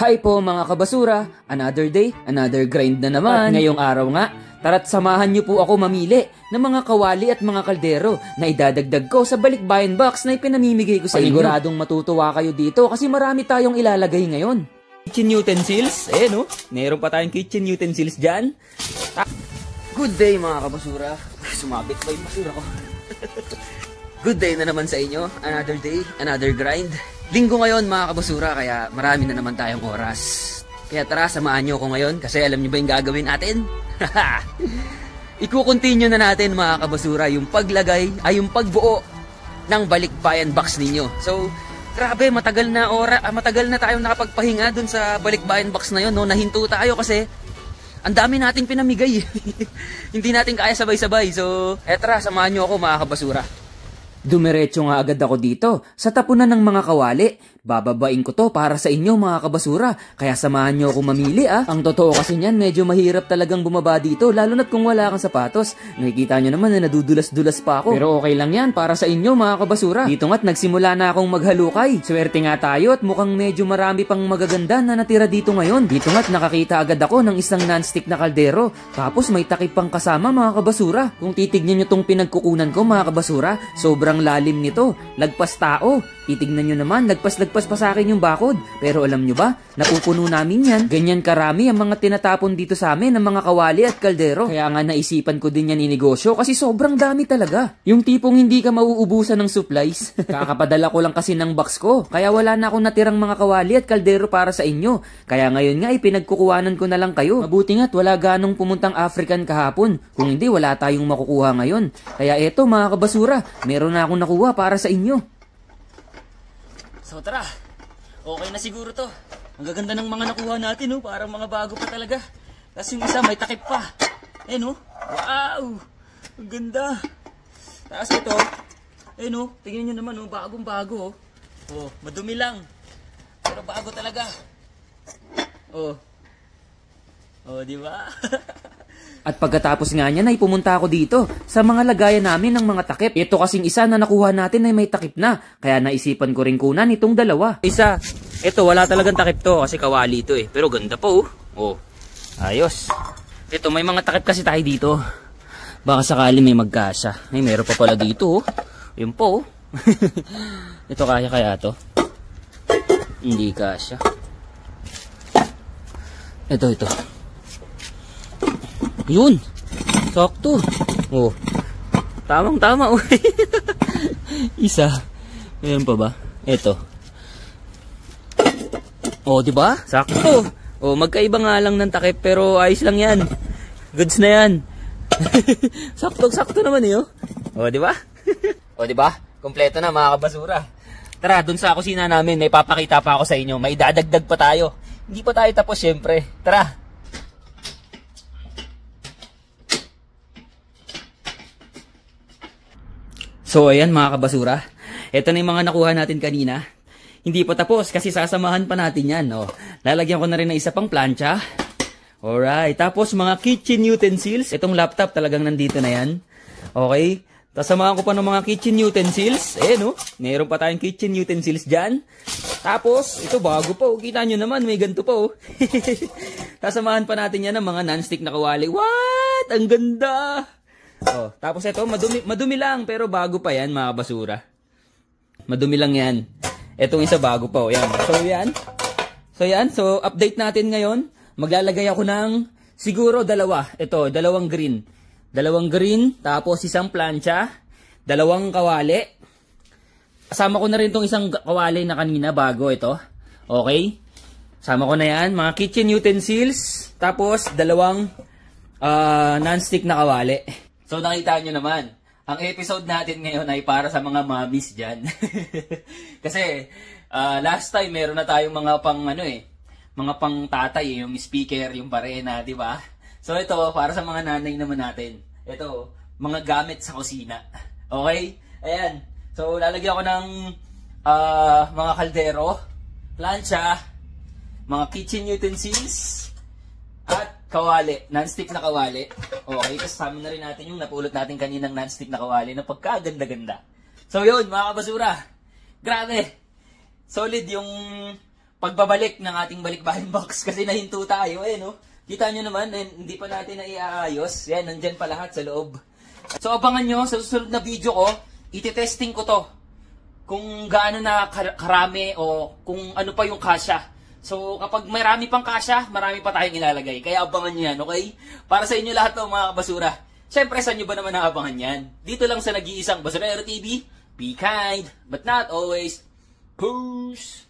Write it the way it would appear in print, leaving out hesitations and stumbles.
Hi po mga kabasura, another day, another grind na naman. At ngayong araw nga, tara't samahan niyo po ako mamili ng mga kawali at mga kaldero na idadagdag ko sa balikbayan box na ipinamimigay ko sa inyo. Paniguradong matutuwa kayo dito kasi marami tayong ilalagay ngayon. Kitchen utensils, no? Meron pa tayong kitchen utensils dyan. Good day mga kabasura. Sumabit pa yung basura ko. Good day na naman sa inyo. Another day, another grind. Linggo ngayon mga kabasura, kaya marami na naman tayong oras. Kaya tara, samahan nyo ako ngayon kasi alam nyo ba yung gagawin natin? Iko-continue na natin mga kabasura yung paglagay ay yung pagbuo ng balikbayan box ninyo. So, grabe, matagal na tayong nakapagpahinga dun sa balikbayan box na yun. No? Nahinto tayo kasi ang dami nating pinamigay. Hindi natin kaya sabay-sabay. So, tara, samahan nyo ako mga kabasura. Dumiretso nga agad ako dito sa tapunan ng mga kawali. Bababain ko to para sa inyo mga kabasura. Kaya samahan nyo ako mamili Ang totoo kasi niyan, medyo mahirap talagang bumaba dito. Lalo na't kung wala kang sapatos. Nakikita nyo naman na nadudulas-dulas pa ako. Pero okay lang yan para sa inyo mga kabasura. Dito nga't nagsimula na akong maghalukay. Swerte nga tayo at mukhang medyo marami pang magaganda na natira dito ngayon. Dito nga't nakakita agad ako ng isang non-stick na kaldero. Tapos may takip pang kasama mga kabasura. Kung titignan nyo tong pinagkukunan ko mga kabasura, sobrang lalim nito. Lagpas tao. Titignan nyo naman, lagpas pa sa akin yung bakod. Pero alam nyo ba, napupuno namin yan. Ganyan karami ang mga tinatapon dito sa amin ng mga kawali at kaldero. Kaya nga naisipan ko din yan inegosyo kasi sobrang dami talaga. Yung tipong hindi ka mauubusan ng supplies. Kakapadala ko lang kasi ng box ko. Kaya wala na akong natirang mga kawali at kaldero para sa inyo. Kaya ngayon nga pinagkukuhanan ko na lang kayo. Mabuti nga't wala ganong pumuntang African kahapon. Kung hindi, wala tayong makukuha ngayon. Kaya eto mga kabasura, meron na akong nakuha para sa inyo. So tara, okay na siguro to. Ang gaganda ng mga nakuha natin, parang mga bago pa talaga. Tapos yung isa may takip pa. Wow! Ang ganda. Tapos ito, tingnan nyo naman, bagong bago. Madumi lang. Pero bago talaga. Di ba? At pagkatapos nga niyan ay pumunta ako dito sa mga lagayan namin ng mga takip. Ito kasing isa na nakuha natin ay may takip na. Kaya naisipan ko rin kunan itong dalawa. Isa, ito wala talagang takip to kasi kawali ito Pero ganda po ayos. Ito may mga takip kasi tayo dito. Baka sakali may magkasa. Ay meron pa pala dito Yun po Ito kaya to? Hindi kasya. Ito. Yun. Sakto. Tamang-tama. Isa. Meron pa ba? Ito. Di ba? Sakto. Magkaiba nga lang ng takip pero ayos lang 'yan. Goods na 'yan. Sakto naman di ba? Di ba? Kompleto na mga kabasura. Tara, dun sa kusina namin, may papakita pa ako sa inyo. May dadagdag pa tayo. Hindi pa tayo tapos syempre. Tara. So ayan mga kabasura, ito na yung mga nakuha natin kanina. Hindi pa tapos kasi sasamahan pa natin yan. Lalagyan ko na rin ng isa pang plancha. Alright, tapos mga kitchen utensils. Itong laptop talagang nandito na yan. Okay, tapos samahan ko pa ng mga kitchen utensils. Meron pa tayong kitchen utensils dyan. Tapos, ito bago pa. Kita nyo naman, may ganito pa Sasamahan pa natin yan ng mga non-stick na kawali. What? Ang ganda! Tapos ito, madumi lang, pero bago pa yan, mga basura. Madumi lang yan. Etong isa bago pa, yan. So, update natin ngayon. Maglalagay ako ng, siguro, dalawa. Ito, dalawang green. Dalawang green, tapos isang plancha, dalawang kawali. Kasama ko na rin tong isang kawali na kanina, bago ito. Okay? Sama ko na yan, mga kitchen utensils, tapos dalawang non-stick na kawali. So nakita nyo naman, ang episode natin ngayon ay para sa mga mommies dyan. Kasi last time meron na tayong mga pang mga pang tatay, yung speaker, yung barena, di ba? So ito para sa mga nanay naman natin. Ito, mga gamit sa kusina. Okay? Ayan. So lalagyan ko ng mga kaldero, plancha, mga kitchen utensils, at kawali, non-stick na kawali. Okay, kasama na rin natin yung napulot natin kaninang non-stick na kawali na pagkaganda-ganda. So yun, mga kabasura, grabe. Solid yung pagbabalik ng ating balikbayan box kasi nahinto tayo. No? Kita nyo naman, hindi pa natin na iaayos. Yan, nandyan pa lahat sa loob. So abangan nyo, sa susunod na video ko, ititesting ko to. Kung gaano na karami o kung ano pa yung kasya. So kapag marami pang kasya, marami pa tayong ilalagay. Kaya abangan nyo yan, okay? Para sa inyo lahat ng mga kabasura. Siyempre, saan nyo ba naman naabangan yan? Dito lang sa nag-iisang Basurero TV. Be kind, but not always. Peace!